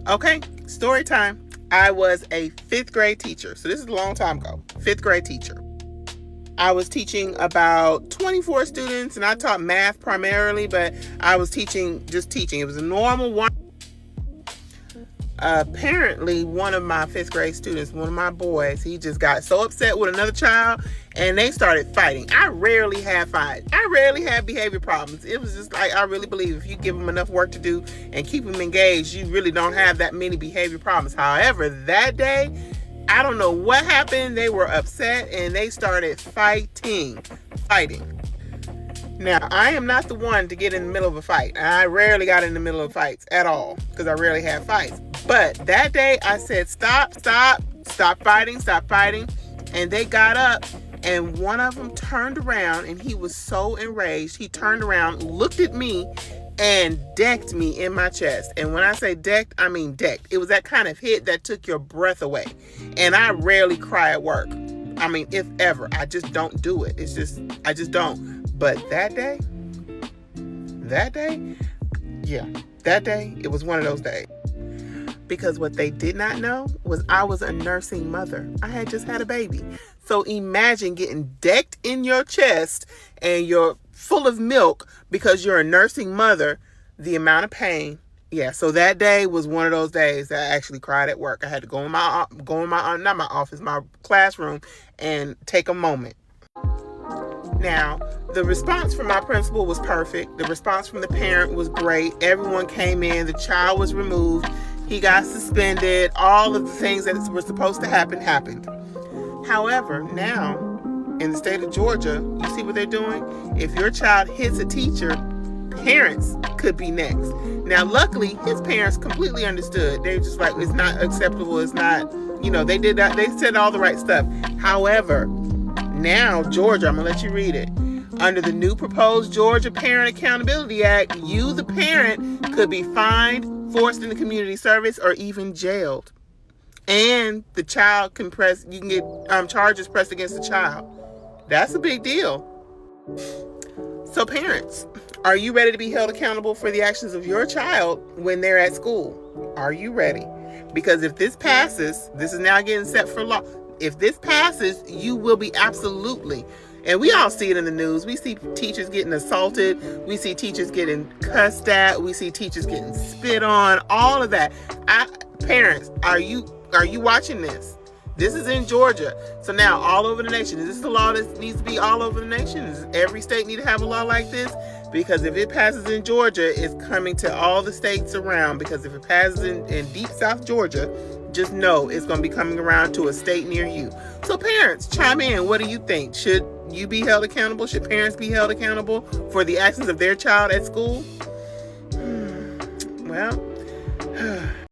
Okay, story time. I was a 5th grade teacher. So this is a long time ago. 5th grade teacher. I was teaching about 24 students, and I taught math primarily, but I was teaching. It was a normal one. Apparently, one of my 5th grade students, one of my boys, he just got so upset with another child, and they started fighting. I rarely have fights. I rarely have behavior problems. It was just like, I really believe if you give them enough work to do and keep them engaged, you really don't have that many behavior problems. However, that day, I don't know what happened. They were upset and they started fighting. Now, I am not the one to get in the middle of a fight. I rarely got in the middle of fights at all because I rarely have fights. But that day I said, stop fighting. And they got up, and one of them turned around, and he was so enraged. He turned around, looked at me, and decked me in my chest. And when I say decked, I mean decked. It was that kind of hit that took your breath away. And I rarely cry at work. I mean, if ever. I just don't do it. I just don't. But that day, it was one of those days. Because what they did not know was I was a nursing mother. I had just had a baby. So imagine getting decked in your chest and you're full of milk because you're a nursing mother, the amount of pain. Yeah, so that day was one of those days that I actually cried at work. I had to go in my classroom and take a moment. Now, the response from my principal was perfect. The response from the parent was great. Everyone came in. The child was removed. He got suspended. All of the things that were supposed to happen happened. However, now, in the state of Georgia, you see what they're doing? If your child hits a teacher, parents could be next. Now, luckily, his parents completely understood. They're just like, it's not acceptable. It's not, they did that. They said all the right stuff. However, now, Georgia, I'm going to let you read it. Under the new proposed Georgia Parent Accountability Act, you, the parent, could be fined, forced into community service, or even jailed. And the child you can get charges pressed against the child. That's a big deal. So parents, are you ready to be held accountable for the actions of your child when they're at school? Are you ready? Because if this passes, this is now getting set for law. If this passes, you will be absolutely. And we all see it in the news. We see teachers getting assaulted. We see teachers getting cussed at. We see teachers getting spit on. All of that. Parents, are you watching this? This is in Georgia. So now all over the nation. Is this the law that needs to be all over the nation? Does every state need to have a law like this? Because if it passes in Georgia, it's coming to all the states around. Because if it passes in deep South Georgia, just know it's going to be coming around to a state near you. So parents, chime in. What do you think? Should you be held accountable? Should parents be held accountable for the actions of their child at school? Well,